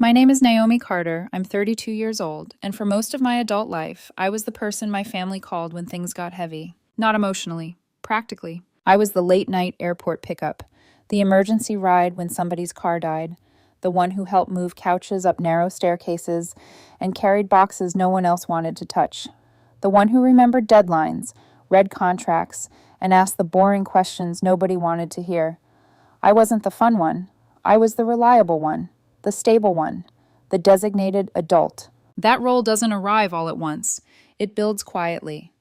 My name is Naomi Carter. I'm 32 years old, and for most of my adult life, I was the person my family called when things got heavy. Not emotionally, practically. I was the late night airport pickup, the emergency ride when somebody's car died, the one who helped move couches up narrow staircases and carried boxes no one else wanted to touch, the one who remembered deadlines, read contracts, and asked the boring questions nobody wanted to hear. I wasn't the fun one. I was the reliable one, the stable one, the designated adult. That role doesn't arrive all at once. It builds quietly.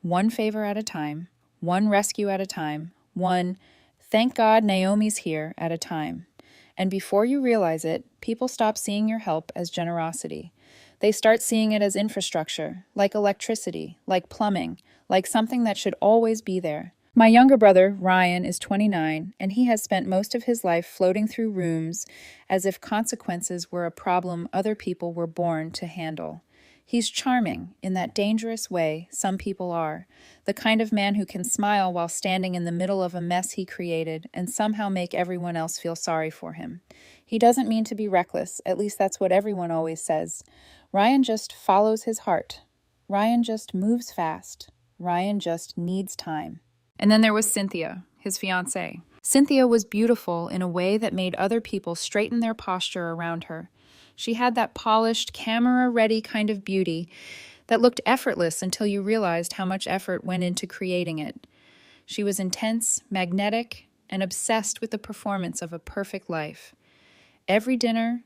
One favor at a time, one rescue at a time, one, thank God Naomi's here at a time. And before you realize it, people stop seeing your help as generosity. They start seeing it as infrastructure, like electricity, like plumbing, like something that should always be there. My younger brother, Ryan, is 29, and he has spent most of his life floating through rooms as if consequences were a problem other people were born to handle. He's charming, in that dangerous way some people are, the kind of man who can smile while standing in the middle of a mess he created and somehow make everyone else feel sorry for him. He doesn't mean to be reckless, at least that's what everyone always says. Ryan just follows his heart. Ryan just moves fast. Ryan just needs time. And then there was Cynthia, his fiancé. Cynthia was beautiful in a way that made other people straighten their posture around her. She had that polished, camera-ready kind of beauty that looked effortless until you realized how much effort went into creating it. She was intense, magnetic, and obsessed with the performance of a perfect life. Every dinner,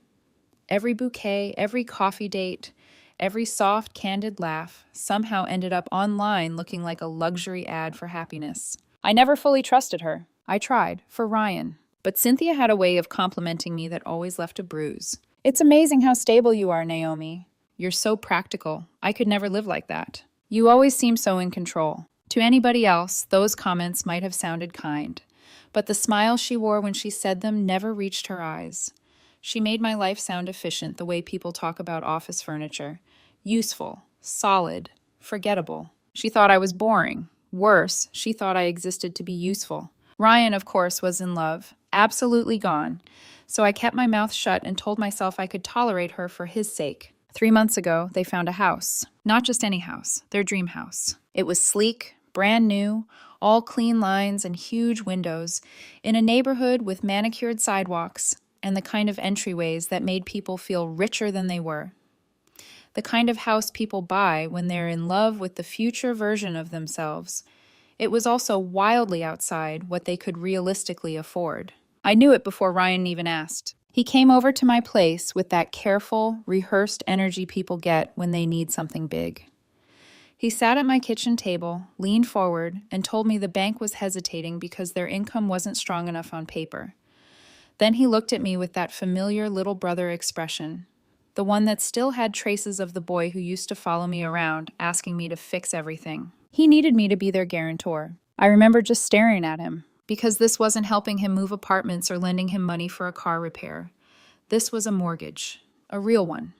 every bouquet, every coffee date, every soft, candid laugh somehow ended up online looking like a luxury ad for happiness. I never fully trusted her. I tried, for Ryan. But Cynthia had a way of complimenting me that always left a bruise. It's amazing how stable you are, Naomi. You're so practical. I could never live like that. You always seem so in control. To anybody else, those comments might have sounded kind. But the smile she wore when she said them never reached her eyes. She made my life sound efficient the way people talk about office furniture. Useful, solid, forgettable. She thought I was boring. Worse, she thought I existed to be useful. Ryan, of course, was in love, absolutely gone. So I kept my mouth shut and told myself I could tolerate her for his sake. 3 months ago, they found a house. Not just any house, their dream house. It was sleek, brand new, all clean lines and huge windows, in a neighborhood with manicured sidewalks and the kind of entryways that made people feel richer than they were. The kind of house people buy when they're in love with the future version of themselves. It was also wildly outside what they could realistically afford. I knew it before Ryan even asked. He came over to my place with that careful, rehearsed energy people get when they need something big. He sat at my kitchen table, leaned forward, and told me the bank was hesitating because their income wasn't strong enough on paper. Then he looked at me with that familiar little brother expression, the one that still had traces of the boy who used to follow me around, asking me to fix everything. He needed me to be their guarantor. I remember just staring at him, because this wasn't helping him move apartments or lending him money for a car repair. This was a mortgage, a real one,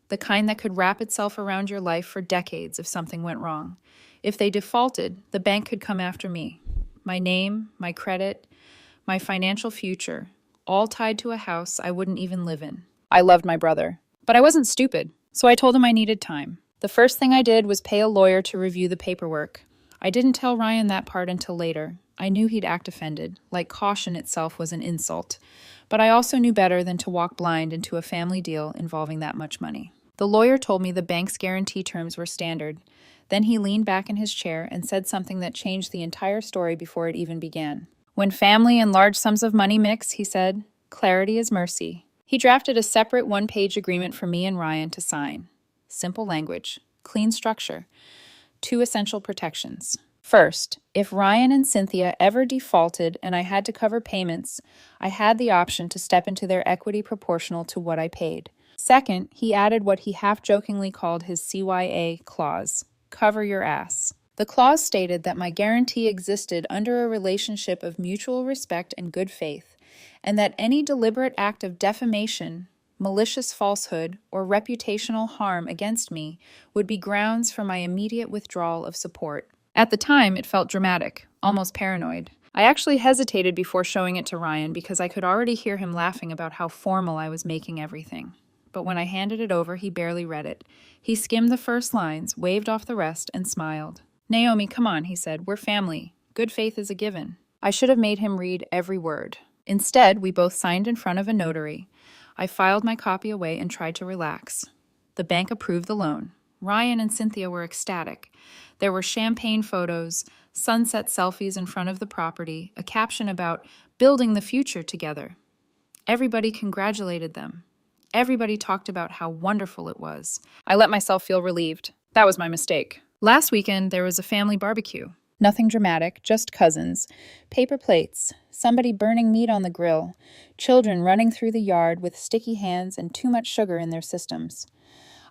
the kind that could wrap itself around your life for decades if something went wrong. If they defaulted, the bank could come after me. My name, my credit, my financial future, all tied to a house I wouldn't even live in. I loved my brother. But I wasn't stupid, so I told him I needed time. The first thing I did was pay a lawyer to review the paperwork. I didn't tell Ryan that part until later. I knew he'd act offended, like caution itself was an insult. But I also knew better than to walk blind into a family deal involving that much money. The lawyer told me the bank's guarantee terms were standard. Then he leaned back in his chair and said something that changed the entire story before it even began. When family and large sums of money mix, he said, clarity is mercy. He drafted a separate one-page agreement for me and Ryan to sign. Simple language, clean structure, 2 essential protections. First, if Ryan and Cynthia ever defaulted and I had to cover payments, I had the option to step into their equity proportional to what I paid. Second, he added what he half-jokingly called his CYA clause, cover your ass. The clause stated that my guarantee existed under a relationship of mutual respect and good faith, and that any deliberate act of defamation, malicious falsehood, or reputational harm against me would be grounds for my immediate withdrawal of support. At the time, it felt dramatic, almost paranoid. I actually hesitated before showing it to Ryan because I could already hear him laughing about how formal I was making everything. but when I handed it over, he barely read it. He skimmed the first lines, waved off the rest, and smiled. "Naomi, come on," he said. "We're family. Good faith is a given." I should have made him read every word. Instead, we both signed in front of a notary. I filed my copy away and tried to relax. The bank approved the loan. Ryan and Cynthia were ecstatic. There were champagne photos, sunset selfies in front of the property, a caption about building the future together. Everybody congratulated them. Everybody talked about how wonderful it was. I let myself feel relieved. That was my mistake. Last weekend, there was a family barbecue. Nothing dramatic, just cousins. Paper plates, somebody burning meat on the grill, children running through the yard with sticky hands and too much sugar in their systems.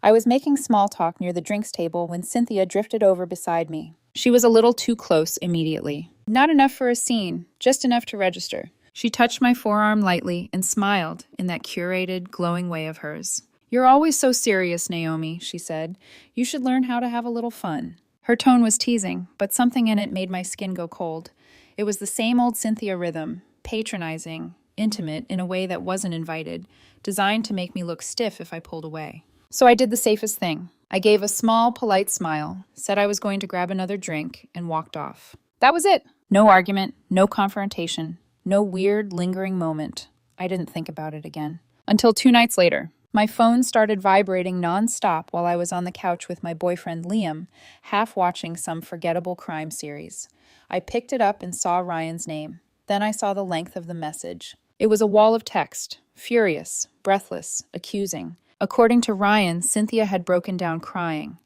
I was making small talk near the drinks table when Cynthia drifted over beside me. She was a little too close immediately. Not enough for a scene, just enough to register. She touched my forearm lightly and smiled in that curated, glowing way of hers. "You're always so serious, Naomi," she said. "You should learn how to have a little fun." Her tone was teasing, but something in it made my skin go cold. It was the same old Cynthia rhythm, patronizing, intimate in a way that wasn't invited, designed to make me look stiff if I pulled away. So I did the safest thing. I gave a small, polite smile, said I was going to grab another drink, and walked off. That was it. No argument, no confrontation, no weird, lingering moment. I didn't think about it again. Until 2 nights later. My phone started vibrating non-stop while I was on the couch with my boyfriend Liam, half watching some forgettable crime series. I picked it up and saw Ryan's name. Then I saw the length of the message. It was a wall of text, furious, breathless, accusing. According to Ryan, Cynthia had broken down crying.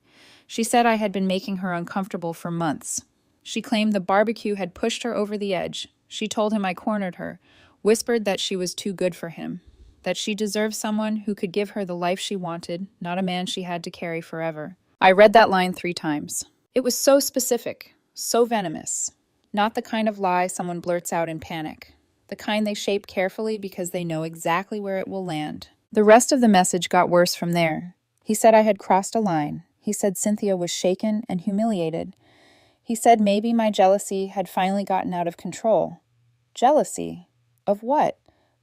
She said I had been making her uncomfortable for months. She claimed the barbecue had pushed her over the edge. She told him I cornered her, whispered that she was too good for him, that she deserved someone who could give her the life she wanted, not a man she had to carry forever. I read that line 3 times. It was so specific, so venomous. Not the kind of lie someone blurts out in panic. The kind they shape carefully because they know exactly where it will land. The rest of the message got worse from there. He said I had crossed a line. He said Cynthia was shaken and humiliated. He said maybe my jealousy had finally gotten out of control. Jealousy? Of what?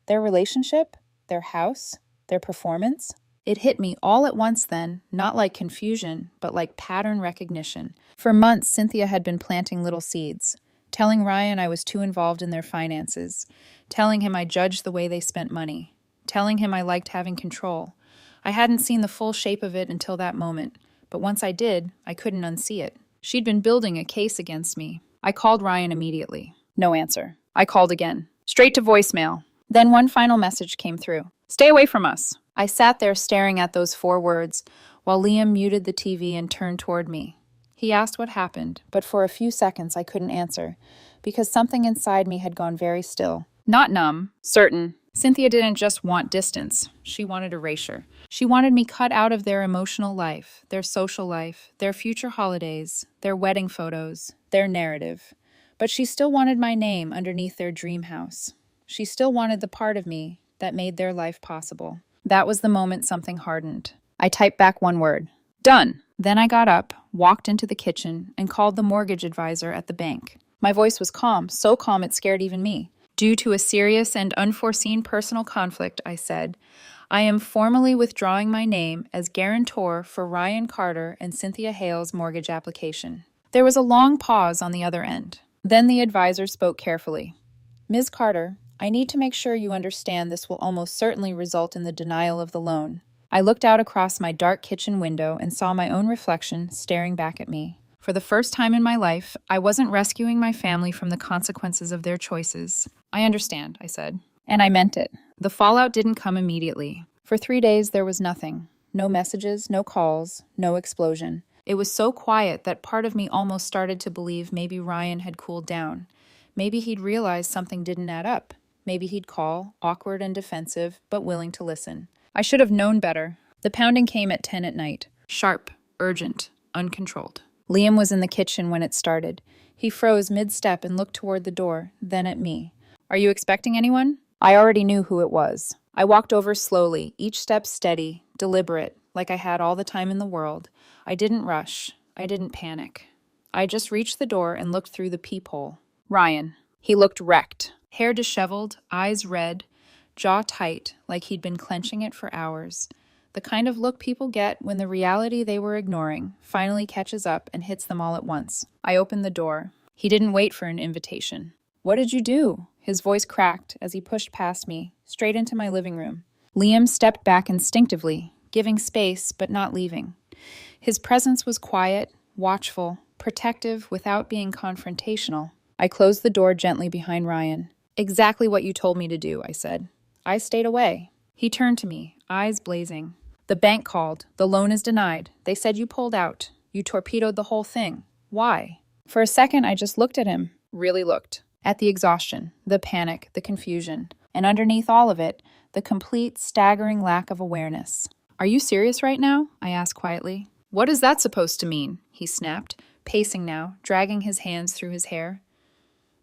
Their relationship? Their house? Their performance? It hit me all at once then, not like confusion, but like pattern recognition. For months, Cynthia had been planting little seeds, telling Ryan I was too involved in their finances, telling him I judged the way they spent money, telling him I liked having control. I hadn't seen the full shape of it until that moment, but once I did, I couldn't unsee it. She'd been building a case against me. I called Ryan immediately. No answer. I called again. Straight to voicemail. Then one final message came through. "Stay away from us." I sat there staring at those 4 words while Liam muted the TV and turned toward me. He asked what happened, but for a few seconds I couldn't answer because something inside me had gone very still. Not numb, certain. Cynthia didn't just want distance. She wanted erasure. She wanted me cut out of their emotional life, their social life, their future holidays, their wedding photos, their narrative. But she still wanted my name underneath their dream house. She still wanted the part of me that made their life possible. That was the moment something hardened. I typed back 1 word. Done. Then I got up, walked into the kitchen, and called the mortgage advisor at the bank. My voice was calm, so calm it scared even me. Due to a serious and unforeseen personal conflict, I said, I am formally withdrawing my name as guarantor for Ryan Carter and Cynthia Hale's mortgage application. There was a long pause on the other end. Then the advisor spoke carefully. Ms. Carter, I need to make sure you understand this will almost certainly result in the denial of the loan. I looked out across my dark kitchen window and saw my own reflection staring back at me. For the first time in my life, I wasn't rescuing my family from the consequences of their choices. I understand, I said. And I meant it. The fallout didn't come immediately. For 3 days, there was nothing. No messages, no calls, no explosion. It was so quiet that part of me almost started to believe maybe Ryan had cooled down. Maybe he'd realized something didn't add up. Maybe he'd call, awkward and defensive, but willing to listen. I should have known better. The pounding came at 10 at night. Sharp, urgent, uncontrolled. Liam was in the kitchen when it started. He froze mid-step and looked toward the door, then at me. Are you expecting anyone? I already knew who it was. I walked over slowly, each step steady, deliberate, like I had all the time in the world. I didn't rush. I didn't panic. I just reached the door and looked through the peephole. Ryan. He looked wrecked. Hair disheveled, eyes red, jaw tight, like he'd been clenching it for hours. The kind of look people get when the reality they were ignoring finally catches up and hits them all at once. I opened the door. He didn't wait for an invitation. "What did you do?" His voice cracked as he pushed past me, straight into my living room. Liam stepped back instinctively, giving space but not leaving. His presence was quiet, watchful, protective without being confrontational. I closed the door gently behind Ryan. "Exactly what you told me to do," I said. "I stayed away." He turned to me, eyes blazing. "The bank called. The loan is denied. They said you pulled out. You torpedoed the whole thing. Why?" For a second, I just looked at him. Really looked. At the exhaustion, the panic, the confusion, and underneath all of it, the complete, staggering lack of awareness. "Are you serious right now?" I asked quietly. "What is that supposed to mean?" he snapped, pacing now, dragging his hands through his hair.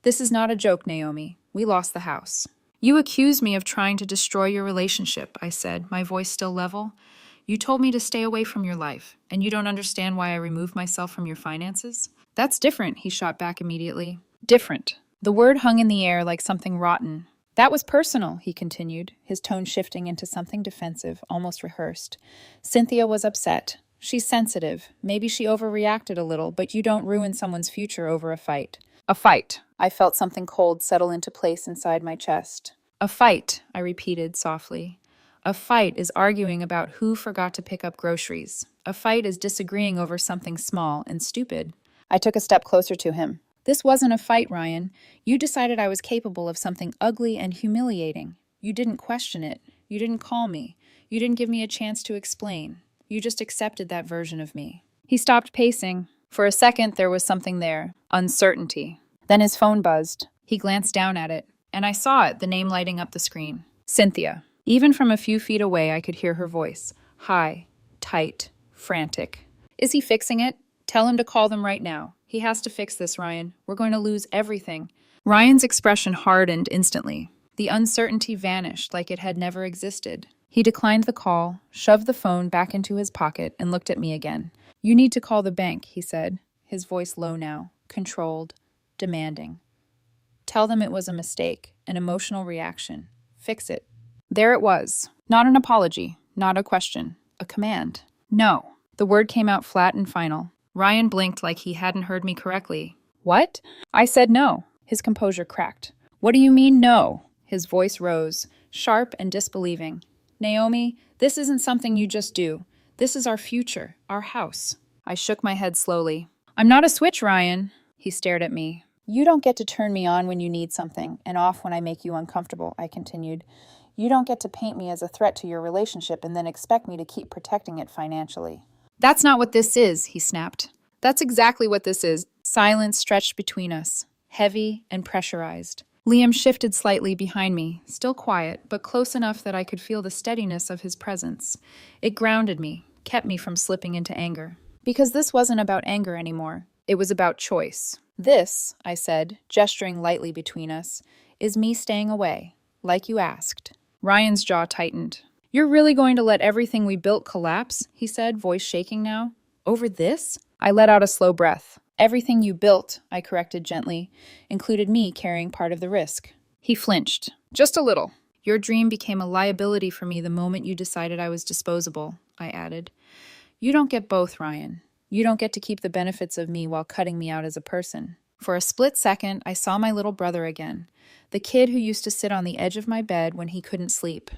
"This is not a joke, Naomi. We lost the house." "You accused me of trying to destroy your relationship," I said, my voice still level. "You told me to stay away from your life, and you don't understand why I removed myself from your finances?" "That's different," he shot back immediately. "Different." The word hung in the air like something rotten. "That was personal," he continued, his tone shifting into something defensive, almost rehearsed. "Cynthia was upset. She's sensitive. Maybe she overreacted a little, but you don't ruin someone's future over a fight." "A fight." I felt something cold settle into place inside my chest. "A fight," I repeated softly. "A fight is arguing about who forgot to pick up groceries. A fight is disagreeing over something small and stupid." I took a step closer to him. "This wasn't a fight, Ryan. You decided I was capable of something ugly and humiliating. You didn't question it. You didn't call me. You didn't give me a chance to explain. You just accepted that version of me." He stopped pacing. For a second, there was something there. Uncertainty. Then his phone buzzed. He glanced down at it, and I saw it, the name lighting up the screen. Cynthia. Even from a few feet away, I could hear her voice. High, tight, frantic. "Is he fixing it? Tell him to call them right now. He has to fix this, Ryan. We're going to lose everything." Ryan's expression hardened instantly. The uncertainty vanished like it had never existed. He declined the call, shoved the phone back into his pocket, and looked at me again. "You need to call the bank," he said, his voice low now, controlled, demanding. "Tell them it was a mistake, an emotional reaction. Fix it." There it was. Not an apology, not a question, a command. "No." The word came out flat and final. Ryan blinked like he hadn't heard me correctly. "What?" I said no. His composure cracked. "What do you mean, no?" His voice rose, sharp and disbelieving. "Naomi, this isn't something you just do. This is our future, our house." I shook my head slowly. "I'm not a switch, Ryan." He stared at me. "You don't get to turn me on when you need something, and off when I make you uncomfortable," I continued. "You don't get to paint me as a threat to your relationship and then expect me to keep protecting it financially." "That's not what this is," he snapped. "That's exactly what this is." Silence stretched between us, heavy and pressurized. Liam shifted slightly behind me, still quiet, but close enough that I could feel the steadiness of his presence. It grounded me, kept me from slipping into anger. Because this wasn't about anger anymore. It was about choice. "This," I said, gesturing lightly between us, "is me staying away, like you asked." Ryan's jaw tightened. "You're really going to let everything we built collapse?" he said, voice shaking now. "Over this?" I let out a slow breath. "Everything you built," I corrected gently, included me carrying part of the risk. He flinched. "Just a little." "Your dream became a liability for me the moment you decided I was disposable," I added. "You don't get both, Ryan. You don't get to keep the benefits of me while cutting me out as a person." For a split second, I saw my little brother again, the kid who used to sit on the edge of my bed when he couldn't sleep,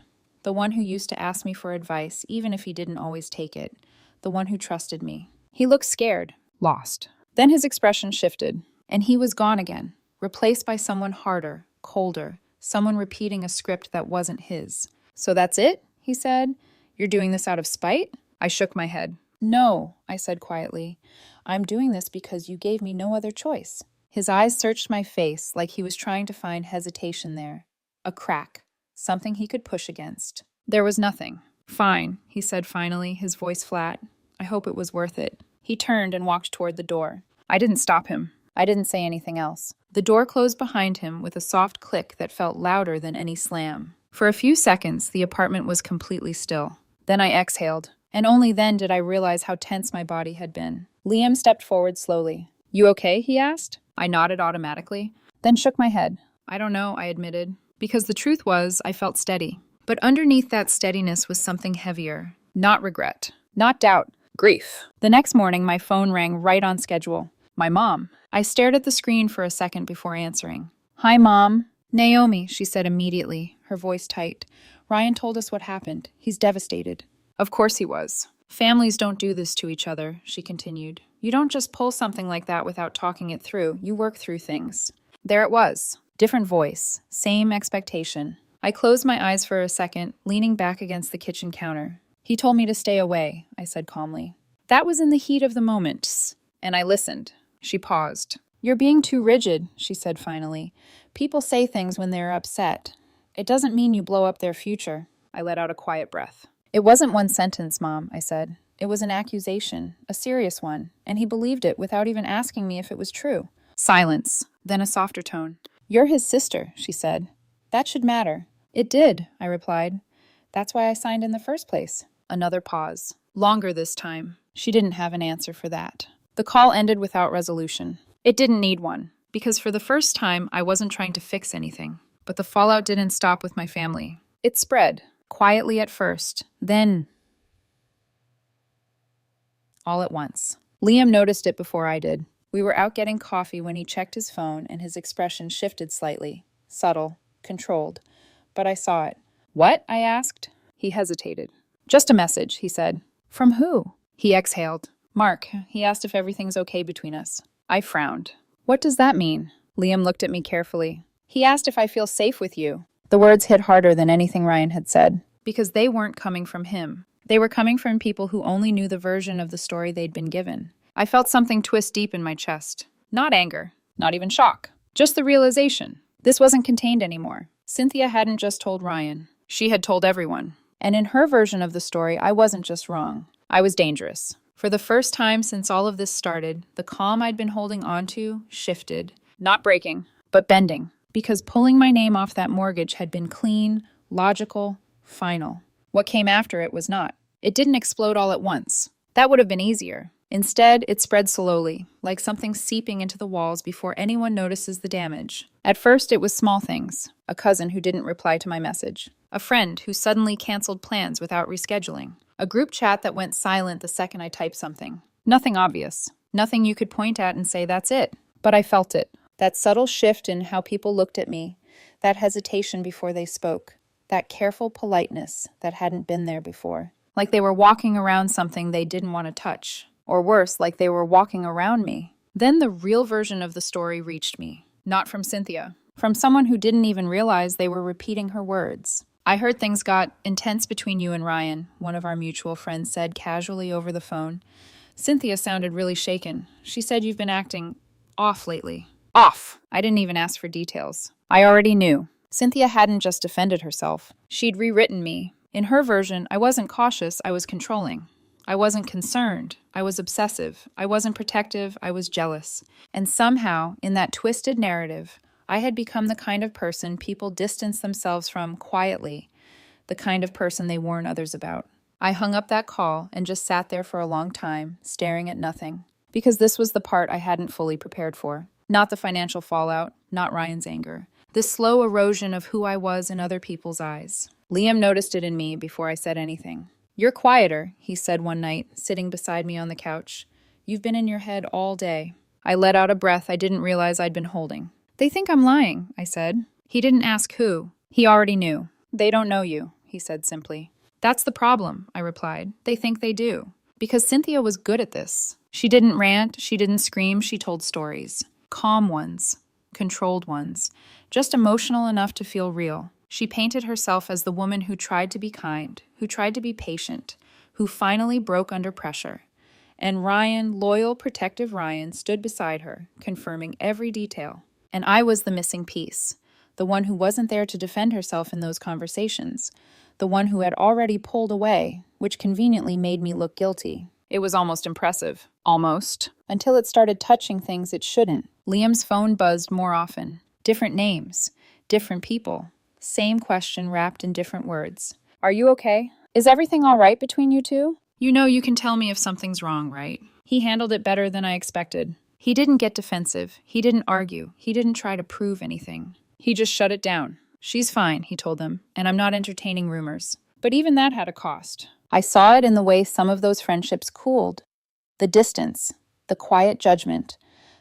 the one who used to ask me for advice even if he didn't always take it, the one who trusted me. He looked scared, lost. Then his expression shifted, and he was gone again, replaced by someone harder, colder, someone repeating a script that wasn't his. "So that's it?" he said. "You're doing this out of spite?" I shook my head. "No," I said quietly. "I'm doing this because you gave me no other choice." His eyes searched my face like he was trying to find hesitation there. A crack, something he could push against. There was nothing. "Fine," he said finally, his voice flat. "I hope it was worth it." He turned and walked toward the door. I didn't stop him. I didn't say anything else. The door closed behind him with a soft click that felt louder than any slam. For a few seconds, the apartment was completely still. Then I exhaled, and only then did I realize how tense my body had been. Liam stepped forward slowly. "You okay?" he asked. I nodded automatically, then shook my head. "I don't know," I admitted, because the truth was I felt steady. But underneath that steadiness was something heavier, Not regret. Not doubt. Grief. The next morning, my phone rang right on schedule. My mom. I stared at the screen for a second before answering. Hi, Mom. Naomi, she said immediately, her voice tight. Ryan told us what happened. He's devastated. Of course he was. Families don't do this to each other, she continued. You don't just pull something like that without talking it through. You work through things. There it was. Different voice. Same expectation. I closed my eyes for a second, leaning back against the kitchen counter. He told me to stay away, I said calmly. That was in the heat of the moment, and I listened. She paused. You're being too rigid, she said finally. People say things when they're upset. It doesn't mean you blow up their future. I let out a quiet breath. It wasn't one sentence, Mom, I said. It was an accusation, a serious one, and he believed it without even asking me if it was true. Silence, then a softer tone. You're his sister, she said. That should matter. It did, I replied. That's why I signed in the first place. Another pause. Longer this time. She didn't have an answer for that. The call ended without resolution. It didn't need one, because for the first time, I wasn't trying to fix anything. But the fallout didn't stop with my family. It spread, quietly at first, then all at once. Liam noticed it before I did. We were out getting coffee when he checked his phone and his expression shifted slightly. Subtle, controlled. But I saw it. What? I asked. He hesitated. Just a message, he said. From who? He exhaled. Mark. He asked if everything's okay between us. I frowned. What does that mean? Liam looked at me carefully. He asked if I feel safe with you. The words hit harder than anything Ryan had said. Because they weren't coming from him. They were coming from people who only knew the version of the story they'd been given. I felt something twist deep in my chest. Not anger. Not even shock. Just the realization. This wasn't contained anymore. Cynthia hadn't just told Ryan. She had told everyone. And in her version of the story, I wasn't just wrong. I was dangerous. For the first time since all of this started, the calm I'd been holding onto shifted. Not breaking, but bending. Because pulling my name off that mortgage had been clean, logical, final. What came after it was not. It didn't explode all at once. That would have been easier. Instead, it spread slowly, like something seeping into the walls before anyone notices the damage. At first, it was small things. A cousin who didn't reply to my message. A friend who suddenly canceled plans without rescheduling. A group chat that went silent the second I typed something. Nothing obvious. Nothing you could point at and say, that's it. But I felt it. That subtle shift in how people looked at me. That hesitation before they spoke. That careful politeness that hadn't been there before. Like they were walking around something they didn't want to touch. Or worse, like they were walking around me. Then the real version of the story reached me. Not from Cynthia. From someone who didn't even realize they were repeating her words. I heard things got intense between you and Ryan, one of our mutual friends said casually over the phone. Cynthia sounded really shaken. She said you've been acting off lately. Off! I didn't even ask for details. I already knew. Cynthia hadn't just defended herself. She'd rewritten me. In her version, I wasn't cautious, I was controlling. I wasn't concerned. I was obsessive. I wasn't protective. I was jealous. And somehow, in that twisted narrative, I had become the kind of person people distance themselves from quietly, the kind of person they warn others about. I hung up that call and just sat there for a long time, staring at nothing. Because this was the part I hadn't fully prepared for. Not the financial fallout, not Ryan's anger. This slow erosion of who I was in other people's eyes. Liam noticed it in me before I said anything. You're quieter, he said one night, sitting beside me on the couch. You've been in your head all day. I let out a breath I didn't realize I'd been holding. They think I'm lying, I said. He didn't ask who. He already knew. They don't know you, he said simply. That's the problem, I replied. They think they do. Because Cynthia was good at this. She didn't rant, she didn't scream, she told stories. Calm ones. Controlled ones. Just emotional enough to feel real. She painted herself as the woman who tried to be kind, who tried to be patient, who finally broke under pressure. And Ryan, loyal, protective Ryan, stood beside her, confirming every detail. And I was the missing piece, the one who wasn't there to defend herself in those conversations, the one who had already pulled away, which conveniently made me look guilty. It was almost impressive. Almost. Until it started touching things it shouldn't. Liam's phone buzzed more often. Different names. Different people. Same question wrapped in different words. Are you okay? Is everything all right between you two? You know you can tell me if something's wrong, right? He handled it better than I expected. He didn't get defensive. He didn't argue. He didn't try to prove anything. He just shut it down. She's fine, he told them, and I'm not entertaining rumors. But even that had a cost. I saw it in the way some of those friendships cooled. The distance, the quiet judgment,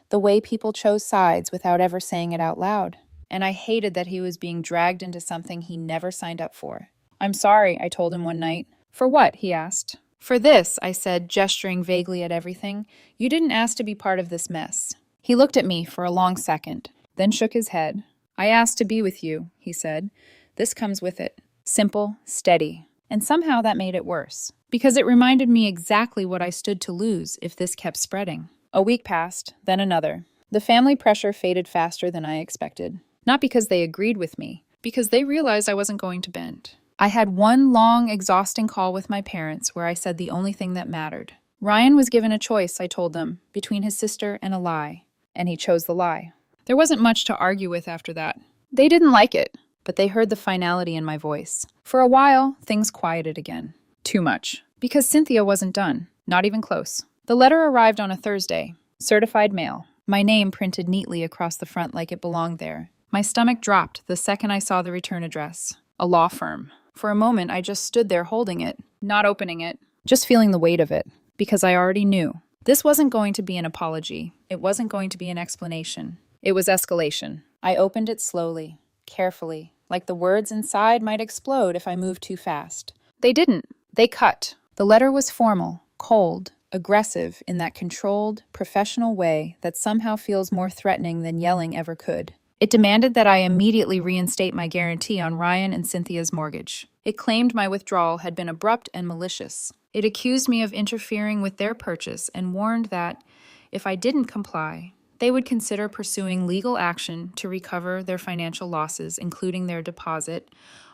the way people chose sides without ever saying it out loud. And I hated that he was being dragged into something he never signed up for. "I'm sorry," I told him one night. "For what?" he asked. "For this," I said, gesturing vaguely at everything. "You didn't ask to be part of this mess." He looked at me for a long second, then shook his head. "I asked to be with you," he said. "This comes with it. Simple, steady." And somehow that made it worse, because it reminded me exactly what I stood to lose if this kept spreading. A week passed, then another. The family pressure faded faster than I expected. Not because they agreed with me, because they realized I wasn't going to bend. I had one long, exhausting call with my parents where I said the only thing that mattered. Ryan was given a choice, I told them, between his sister and a lie, and he chose the lie. There wasn't much to argue with after that. They didn't like it, but they heard the finality in my voice. For a while, things quieted again. Too much. Because Cynthia wasn't done. Not even close. The letter arrived on a Thursday. Certified mail. My name printed neatly across the front like it belonged there. My stomach dropped the second I saw the return address. A law firm. For a moment, I just stood there holding it, not opening it, just feeling the weight of it, because I already knew. This wasn't going to be an apology. It wasn't going to be an explanation. It was escalation. I opened it slowly, carefully, like the words inside might explode if I moved too fast. They didn't. They cut. The letter was formal, cold, aggressive in that controlled, professional way that somehow feels more threatening than yelling ever could. It demanded that I immediately reinstate my guarantee on Ryan and Cynthia's mortgage. It claimed my withdrawal had been abrupt and malicious. It accused me of interfering with their purchase and warned that, if I didn't comply, they would consider pursuing legal action to recover their financial losses, including their deposit,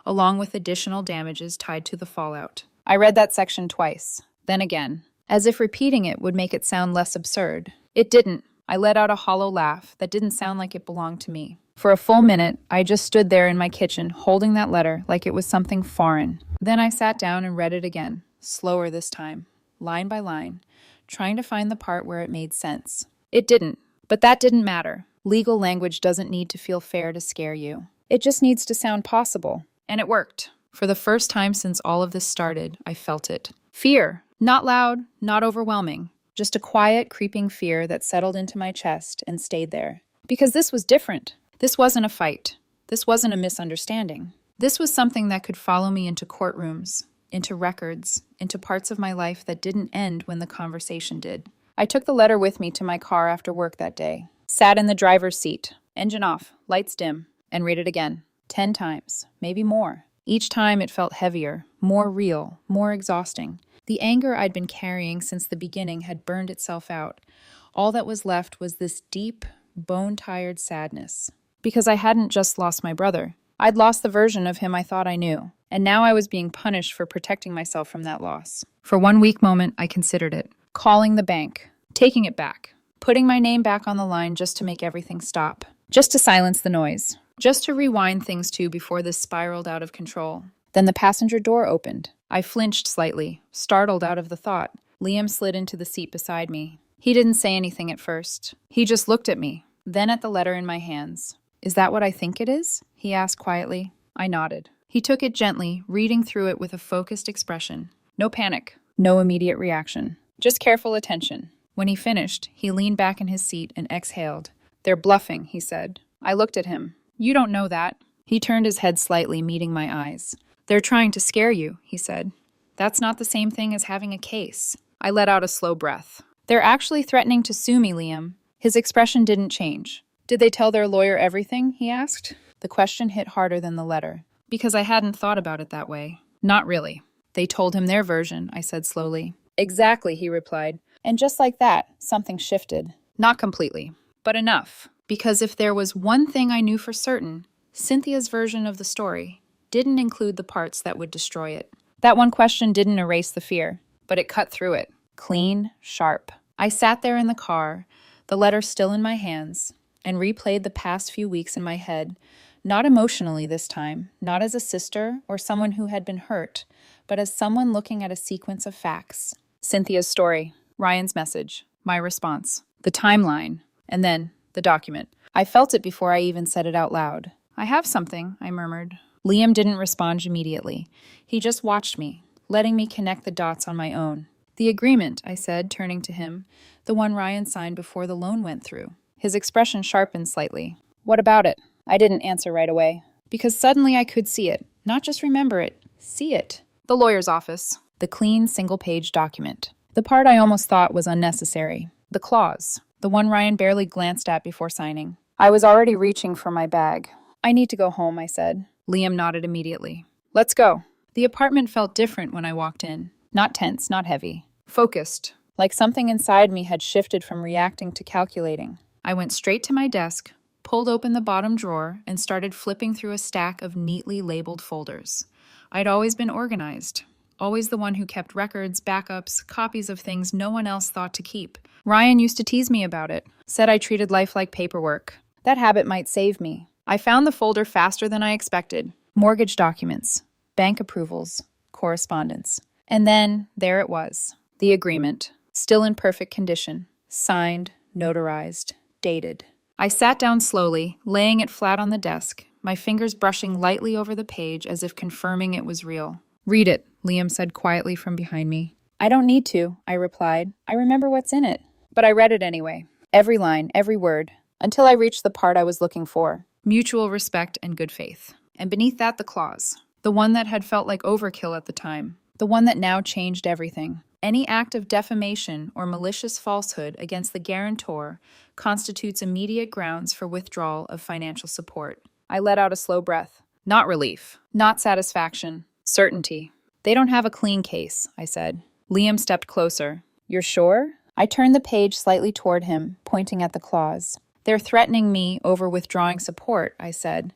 along with additional damages tied to the fallout. I read that section twice, then again, as if repeating it would make it sound less absurd. It didn't. I let out a hollow laugh that didn't sound like it belonged to me. For a full minute, I just stood there in my kitchen, holding that letter like it was something foreign. Then I sat down and read it again, slower this time, line by line, trying to find the part where it made sense. It didn't, but that didn't matter. Legal language doesn't need to feel fair to scare you. It just needs to sound possible. And it worked. For the first time since all of this started, I felt it. Fear. Not loud, not overwhelming. Just a quiet, creeping fear that settled into my chest and stayed there. Because this was different. This wasn't a fight. This wasn't a misunderstanding. This was something that could follow me into courtrooms, into records, into parts of my life that didn't end when the conversation did. I took the letter with me to my car after work that day, sat in the driver's seat, engine off, lights dim, and read it again. 10 times, maybe more. Each time it felt heavier, more real, more exhausting. The anger I'd been carrying since the beginning had burned itself out. All that was left was this deep, bone-tired sadness. Because I hadn't just lost my brother. I'd lost the version of him I thought I knew. And now I was being punished for protecting myself from that loss. For one weak moment, I considered it. Calling the bank. Taking it back. Putting my name back on the line just to make everything stop. Just to silence the noise. Just to rewind things too before this spiraled out of control. Then the passenger door opened. I flinched slightly, startled out of the thought. Liam slid into the seat beside me. He didn't say anything at first. He just looked at me, then at the letter in my hands. "Is that what I think it is?" he asked quietly. I nodded. He took it gently, reading through it with a focused expression. No panic, no immediate reaction, just careful attention. When he finished, he leaned back in his seat and exhaled. "They're bluffing," he said. I looked at him. "You don't know that." He turned his head slightly, meeting my eyes. "They're trying to scare you," he said. "That's not the same thing as having a case." I let out a slow breath. "They're actually threatening to sue me, Liam." His expression didn't change. "Did they tell their lawyer everything?" he asked. The question hit harder than the letter, because I hadn't thought about it that way. "Not really. They told him their version," I said slowly. "Exactly," he replied. And just like that, something shifted. Not completely, but enough. Because if there was one thing I knew for certain, Cynthia's version of the story didn't include the parts that would destroy it. That one question didn't erase the fear, but it cut through it. Clean, sharp. I sat there in the car, the letter still in my hands, and replayed the past few weeks in my head, not emotionally this time, not as a sister or someone who had been hurt, but as someone looking at a sequence of facts. Cynthia's story, Ryan's message, my response, the timeline, and then the document. I felt it before I even said it out loud. "I have something," I murmured. Liam didn't respond immediately. He just watched me, letting me connect the dots on my own. "The agreement," I said, turning to him, "the one Ryan signed before the loan went through." His expression sharpened slightly. "What about it?" I didn't answer right away, because suddenly I could see it, not just remember it, see it. The lawyer's office. The clean, single-page document. The part I almost thought was unnecessary. The clause. The one Ryan barely glanced at before signing. I was already reaching for my bag. "I need to go home," I said. Liam nodded immediately. "Let's go." The apartment felt different when I walked in. Not tense, not heavy. Focused. Like something inside me had shifted from reacting to calculating. I went straight to my desk, pulled open the bottom drawer, and started flipping through a stack of neatly labeled folders. I'd always been organized. Always the one who kept records, backups, copies of things no one else thought to keep. Ryan used to tease me about it. Said I treated life like paperwork. That habit might save me. I found the folder faster than I expected. Mortgage documents, bank approvals, correspondence. And then, there it was. The agreement. Still in perfect condition. Signed, notarized, dated. I sat down slowly, laying it flat on the desk, my fingers brushing lightly over the page as if confirming it was real. "Read it," Liam said quietly from behind me. "I don't need to," I replied. "I remember what's in it." But I read it anyway. Every line, every word, until I reached the part I was looking for. Mutual respect and good faith. And beneath that, the clause. The one that had felt like overkill at the time. The one that now changed everything. Any act of defamation or malicious falsehood against the guarantor constitutes immediate grounds for withdrawal of financial support. I let out a slow breath. Not relief. Not satisfaction. Certainty. "They don't have a clean case," I said. Liam stepped closer. "You're sure?" I turned the page slightly toward him, pointing at the clause. "They're threatening me over withdrawing support," I said.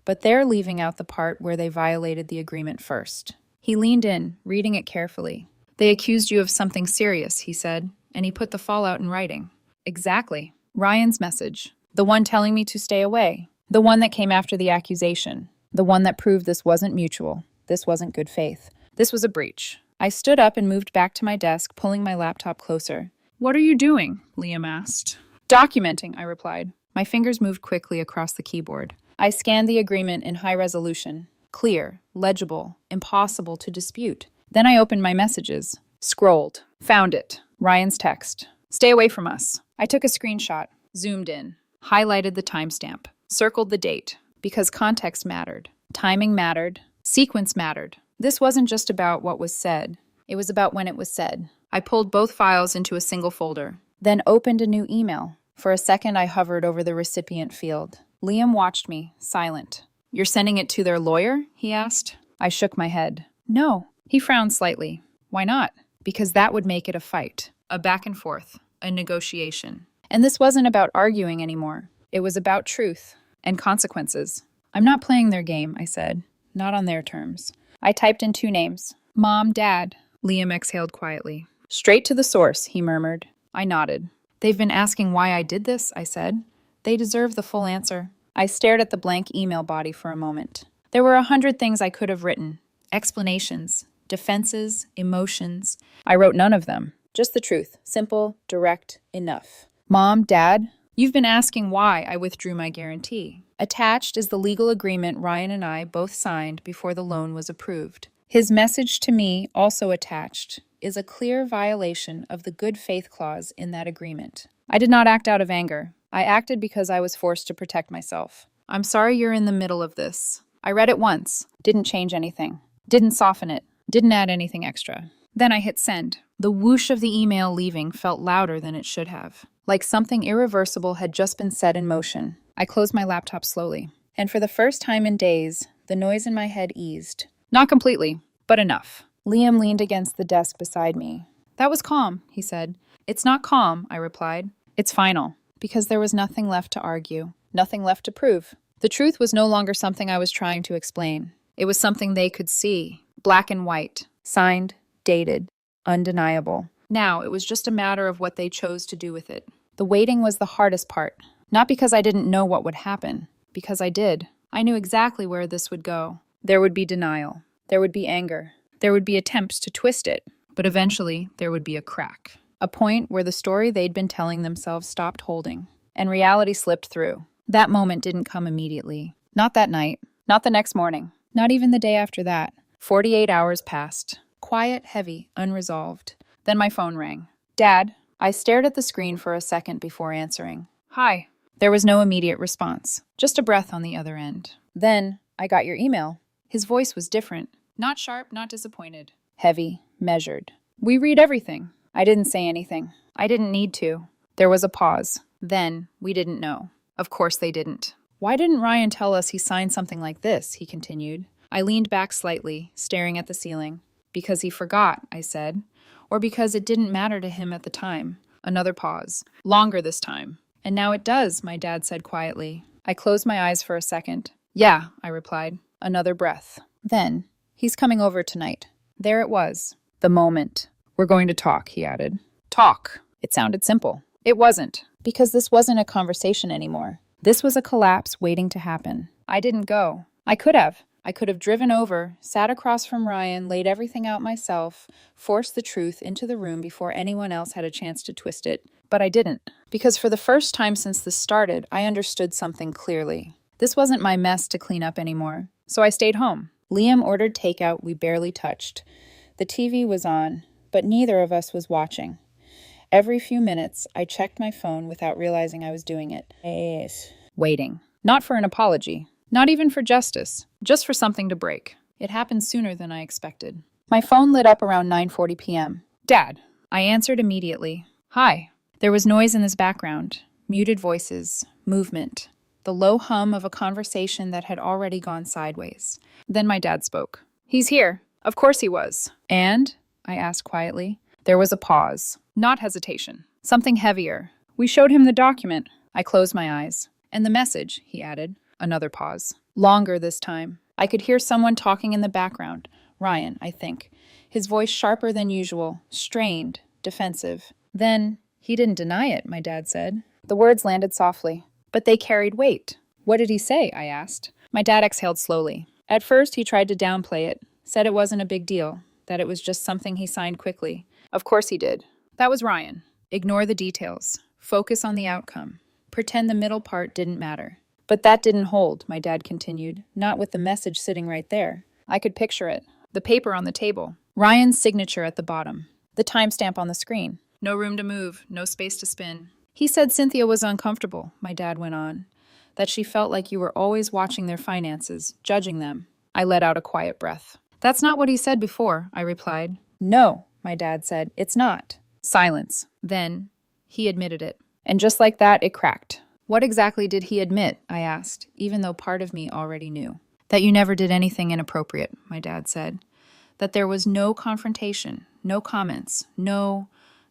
"But they're leaving out the part where they violated the agreement first." He leaned in, reading it carefully. "They accused you of something serious," he said, and he put the fallout in writing. Exactly. Ryan's message. The one telling me to stay away. The one that came after the accusation. The one that proved this wasn't mutual. This wasn't good faith. This was a breach. I stood up and moved back to my desk, pulling my laptop closer. "What are you doing?" Liam asked. "Documenting," I replied. My fingers moved quickly across the keyboard. I scanned the agreement in high resolution. Clear, legible, impossible to dispute. Then I opened my messages. Scrolled. Found it. Ryan's text. "Stay away from us." I took a screenshot, zoomed in, highlighted the timestamp, circled the date, because context mattered. Timing mattered. Sequence mattered. This wasn't just about what was said. It was about when it was said. I pulled both files into a single folder, then opened a new email. For a second, I hovered over the recipient field. Liam watched me, silent. "You're sending it to their lawyer?" he asked. I shook my head. "No." He frowned slightly. "Why not?" "Because that would make it a fight, a back and forth, a negotiation. And this wasn't about arguing anymore. It was about truth and consequences." "I'm not playing their game," I said. "Not on their terms." I typed in 2 names. "Mom, Dad." Liam exhaled quietly. "Straight to the source," he murmured. I nodded. "They've been asking why I did this," I said. "They deserve the full answer." I stared at the blank email body for a moment. There were 100 things I could have written. Explanations, defenses, emotions. I wrote none of them. Just the truth. Simple, direct, enough. "Mom, Dad, you've been asking why I withdrew my guarantee. Attached is the legal agreement Ryan and I both signed before the loan was approved. His message to me, also attached, is a clear violation of the good faith clause in that agreement. I did not act out of anger. I acted because I was forced to protect myself. I'm sorry you're in the middle of this. I read it once. Didn't change anything. Didn't soften it. Didn't add anything extra." Then I hit send. The whoosh of the email leaving felt louder than it should have. Like something irreversible had just been set in motion. I closed my laptop slowly. And for the first time in days, the noise in my head eased. Not completely, but enough. Liam leaned against the desk beside me. "That was calm," he said. "It's not calm," I replied. "It's final." Because there was nothing left to argue. Nothing left to prove. The truth was no longer something I was trying to explain. It was something they could see. Black and white. Signed, dated, undeniable. Now it was just a matter of what they chose to do with it. The waiting was the hardest part. Not because I didn't know what would happen. Because I did. I knew exactly where this would go. There would be denial. There would be anger. There would be attempts to twist it. But eventually, there would be a crack. A point where the story they'd been telling themselves stopped holding. And reality slipped through. That moment didn't come immediately. Not that night. Not the next morning. Not even the day after that. 48 hours passed. Quiet, heavy, unresolved. Then my phone rang. Dad. I stared at the screen for a second before answering. Hi. There was no immediate response, just a breath on the other end. Then, I got your email. His voice was different. Not sharp, not disappointed. Heavy, measured. We read everything. I didn't say anything. I didn't need to. There was a pause. Then, we didn't know. Of course they didn't. Why didn't Ryan tell us he signed something like this? He continued. I leaned back slightly, staring at the ceiling. Because he forgot, I said. Or because it didn't matter to him at the time. Another pause. Longer this time. And now it does, my dad said quietly. I closed my eyes for a second. Yeah, I replied. Another breath. Then, he's coming over tonight. There it was. The moment. We're going to talk, he added. Talk. It sounded simple. It wasn't. Because this wasn't a conversation anymore. This was a collapse waiting to happen. I didn't go. I could have. I could have driven over, sat across from Ryan, laid everything out myself, forced the truth into the room before anyone else had a chance to twist it. But I didn't. Because for the first time since this started, I understood something clearly. This wasn't my mess to clean up anymore. So I stayed home. Liam ordered takeout we barely touched. The TV was on, but neither of us was watching. Every few minutes, I checked my phone without realizing I was doing it. Yes. Waiting. Not for an apology. Not even for justice. Just for something to break. It happened sooner than I expected. My phone lit up around 9:40 p.m. Dad. I answered immediately. Hi. There was noise in his background. Muted voices. Movement. The low hum of a conversation that had already gone sideways. Then my dad spoke. He's here. Of course he was. And? I asked quietly. There was a pause. Not hesitation. Something heavier. We showed him the document. I closed my eyes. And the message, he added. Another pause. Longer this time. I could hear someone talking in the background. Ryan, I think. His voice sharper than usual. Strained. Defensive. Then, he didn't deny it, my dad said. The words landed softly. But they carried weight. What did he say? I asked. My dad exhaled slowly. At first, he tried to downplay it. Said it wasn't a big deal. That it was just something he signed quickly. Of course he did. That was Ryan. Ignore the details. Focus on the outcome. Pretend the middle part didn't matter. But that didn't hold, my dad continued, not with the message sitting right there. I could picture it. The paper on the table. Ryan's signature at the bottom. The timestamp on the screen. No room to move, no space to spin. He said Cynthia was uncomfortable, my dad went on. That she felt like you were always watching their finances, judging them. I let out a quiet breath. That's not what he said before, I replied. No, my dad said, it's not. Silence. Then, he admitted it. And just like that, it cracked. What exactly did he admit? I asked, even though part of me already knew. That you never did anything inappropriate, my dad said. That there was no confrontation, no comments, no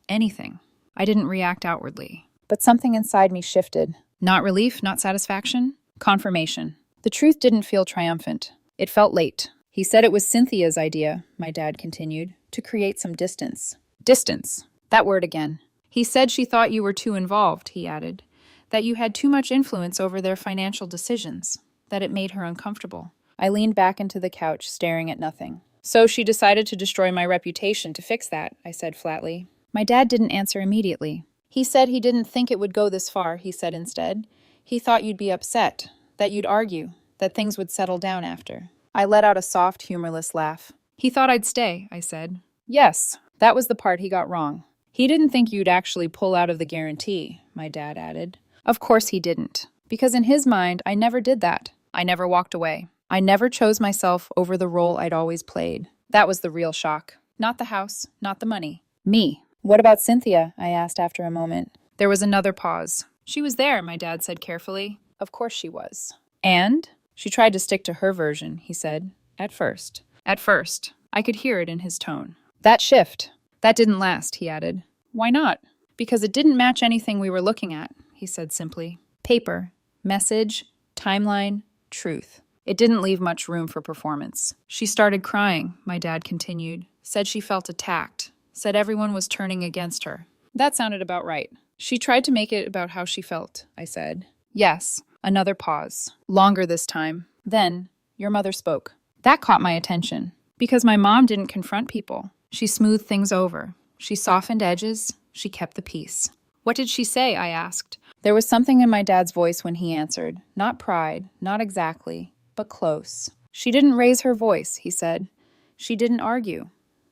anything. I didn't react outwardly. But something inside me shifted. Not relief, not satisfaction, confirmation. The truth didn't feel triumphant. It felt late. He said it was Cynthia's idea, my dad continued, to create some distance. Distance. That word again. He said she thought you were too involved, he added. That you had too much influence over their financial decisions, that it made her uncomfortable. I leaned back into the couch, staring at nothing. So she decided to destroy my reputation to fix that, I said flatly. My dad didn't answer immediately. He said he didn't think it would go this far, he said instead. He thought you'd be upset, that you'd argue, that things would settle down after. I let out a soft, humorless laugh. He thought I'd stay, I said. Yes, that was the part he got wrong. He didn't think you'd actually pull out of the guarantee, my dad added. Of course he didn't, because in his mind, I never did that. I never walked away. I never chose myself over the role I'd always played. That was the real shock. Not the house, not the money. Me. What about Cynthia? I asked after a moment. There was another pause. She was there, my dad said carefully. Of course she was. And? She tried to stick to her version, he said. At first. At first. I could hear it in his tone. That shift. That didn't last, he added. Why not? Because it didn't match anything we were looking at, he said simply. Paper, message, timeline, truth. It didn't leave much room for performance. She started crying, my dad continued. Said she felt attacked. Said everyone was turning against her. That sounded about right. She tried to make it about how she felt, I said. Yes. Another pause. Longer this time. Then, your mother spoke. That caught my attention. Because my mom didn't confront people. She smoothed things over. She softened edges. She kept the peace. What did she say? I asked. There was something in my dad's voice when he answered. Not pride, not exactly, but close. She didn't raise her voice, he said. She didn't argue.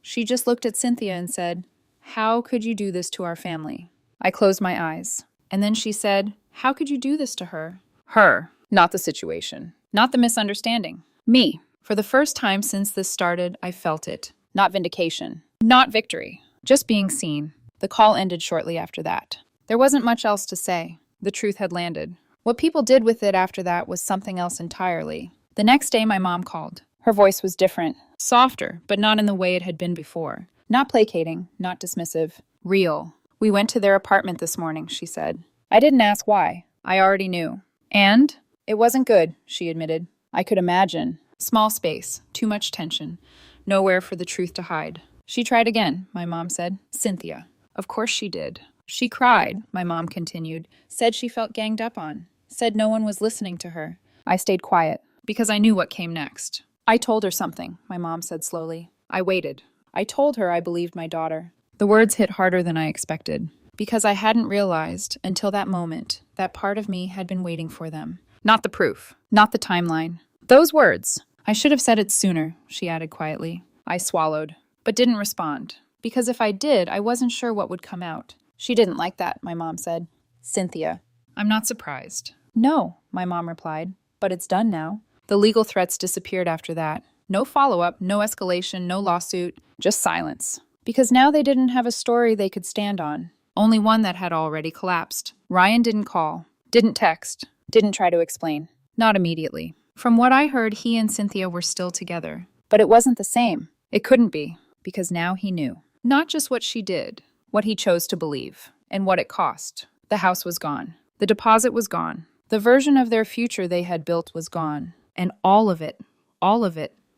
She just looked at Cynthia and said, "How could you do this to our family?" I closed my eyes. And then she said, "How could you do this to her?" Her, not the situation, not the misunderstanding. Me. For the first time since this started, I felt it. Not vindication. Not victory. Just being seen. The call ended shortly after that. There wasn't much else to say. The truth had landed. What people did with it after that was something else entirely. The next day, my mom called. Her voice was different. Softer, but not in the way it had been before. Not placating, not dismissive. Real. "We went to their apartment this morning," she said. I didn't ask why. I already knew. And? It wasn't good, she admitted. I could imagine. Small space, too much tension. Nowhere for the truth to hide. She tried again, my mom said. Cynthia. Of course she did. She cried, my mom continued. Said she felt ganged up on. Said no one was listening to her. I stayed quiet, because I knew what came next. I told her something, my mom said slowly. I waited. I told her I believed my daughter. The words hit harder than I expected, because I hadn't realized, until that moment, that part of me had been waiting for them. Not the proof, not the timeline. Those words. I should have said it sooner, she added quietly. I swallowed, but didn't respond, because if I did, I wasn't sure what would come out. She didn't like that, my mom said. Cynthia. I'm not surprised. No, my mom replied, but it's done now. The legal threats disappeared after that. No follow-up, no escalation, no lawsuit, just silence. Because now they didn't have a story they could stand on. Only one that had already collapsed. Ryan didn't call, didn't text, didn't try to explain. Not immediately. From what I heard, he and Cynthia were still together. But it wasn't the same. It couldn't be, because now he knew. Not just what she did, what he chose to believe, and what it cost. The house was gone. The deposit was gone. The version of their future they had built was gone. And all of it,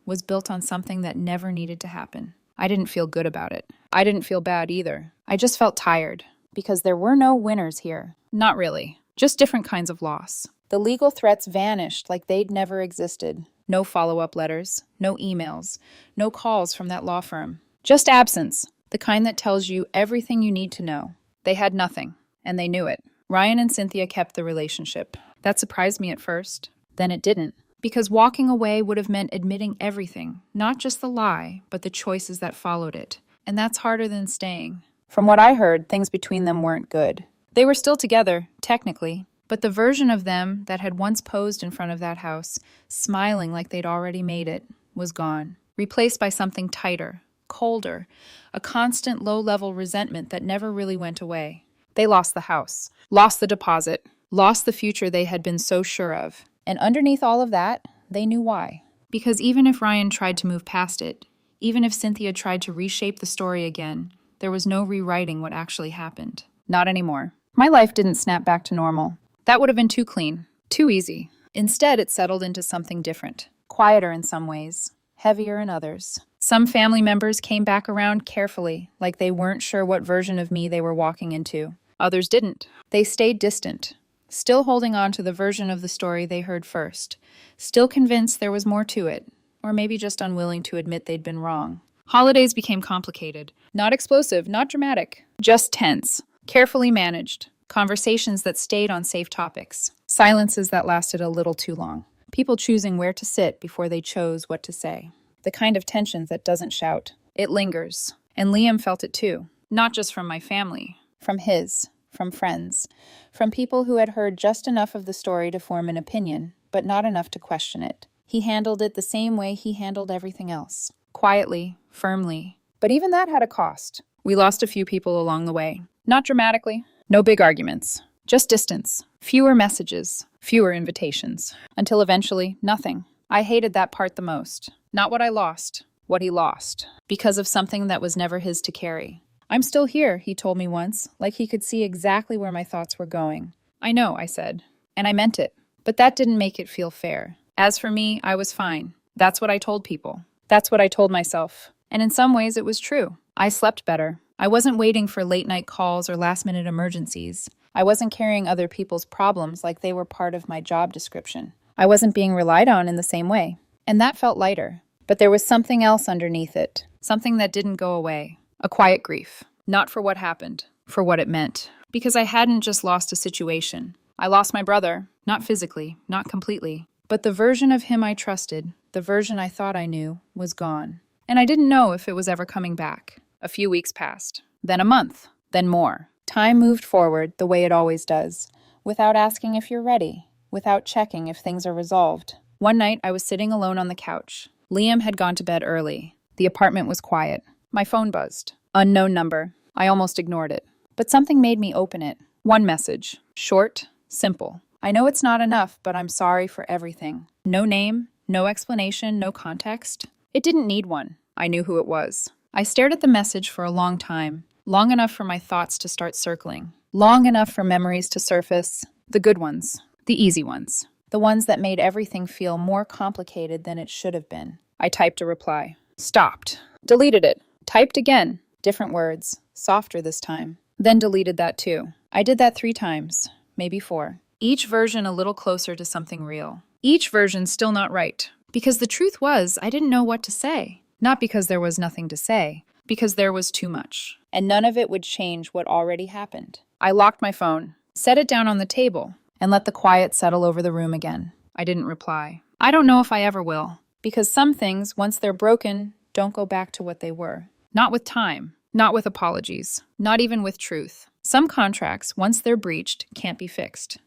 was built on something that never needed to happen. I didn't feel good about it. I didn't feel bad either. I just felt tired, because there were no winners here. Not really. Just different kinds of loss. The legal threats vanished like they'd never existed. No follow-up letters, no emails, no calls from that law firm. Just absence, the kind that tells you everything you need to know. They had nothing, and they knew it. Ryan and Cynthia kept the relationship. That surprised me at first. Then it didn't. Because walking away would have meant admitting everything, not just the lie, but the choices that followed it. And that's harder than staying. From what I heard, things between them weren't good. They were still together, technically, but the version of them that had once posed in front of that house, smiling like they'd already made it, was gone, replaced by something tighter, colder, a constant low-level resentment that never really went away. They lost the house, lost the deposit, lost the future they had been so sure of. And underneath all of that, they knew why. Because even if Ryan tried to move past it, even if Cynthia tried to reshape the story again, there was no rewriting what actually happened. Not anymore. My life didn't snap back to normal. That would have been too clean, too easy. Instead, it settled into something different. Quieter in some ways, heavier in others. Some family members came back around carefully, like they weren't sure what version of me they were walking into. Others didn't. They stayed distant. Still holding on to the version of the story they heard first, still convinced there was more to it, or maybe just unwilling to admit they'd been wrong. Holidays became complicated. Not explosive, not dramatic, just tense, carefully managed, conversations that stayed on safe topics, silences that lasted a little too long, people choosing where to sit before they chose what to say. The kind of tension that doesn't shout. It lingers, and Liam felt it too, not just from my family, from his. From friends, from people who had heard just enough of the story to form an opinion, but not enough to question it. He handled it the same way he handled everything else. Quietly, firmly. But even that had a cost. We lost a few people along the way. Not dramatically. No big arguments. Just distance. Fewer messages. Fewer invitations. Until eventually, nothing. I hated that part the most. Not what I lost. What he lost. Because of something that was never his to carry. I'm still here, he told me once, like he could see exactly where my thoughts were going. I know, I said. And I meant it. But that didn't make it feel fair. As for me, I was fine. That's what I told people. That's what I told myself. And in some ways, it was true. I slept better. I wasn't waiting for late-night calls or last-minute emergencies. I wasn't carrying other people's problems like they were part of my job description. I wasn't being relied on in the same way. And that felt lighter. But there was something else underneath it. Something that didn't go away. A quiet grief. Not for what happened, for what it meant. Because I hadn't just lost a situation. I lost my brother, not physically, not completely. But the version of him I trusted, the version I thought I knew, was gone. and I didn't know if it was ever coming back. A few weeks passed, then a month, then more. Time moved forward the way it always does, without asking if you're ready, without checking if things are resolved. One night, I was sitting alone on the couch. Liam had gone to bed early. The apartment was quiet. My phone buzzed. Unknown number. I almost ignored it. But something made me open it. One message. Short, simple. I know it's not enough, but I'm sorry for everything. No name, no explanation, no context. It didn't need one. I knew who it was. I stared at the message for a long time. Long enough for my thoughts to start circling. Long enough for memories to surface. The good ones. The easy ones. The ones that made everything feel more complicated than it should have been. I typed a reply. Stopped. Deleted it. Typed again. Different words. Softer this time. Then deleted that too. I did that 3 times. Maybe 4. Each version a little closer to something real. Each version still not right. Because the truth was, I didn't know what to say. Not because there was nothing to say. Because there was too much. And none of it would change what already happened. I locked my phone. Set it down on the table. And let the quiet settle over the room again. I didn't reply. I don't know if I ever will. Because some things, once they're broken, don't go back to what they were. Not with time. Not with apologies. Not even with truth. Some contracts, once they're breached, can't be fixed.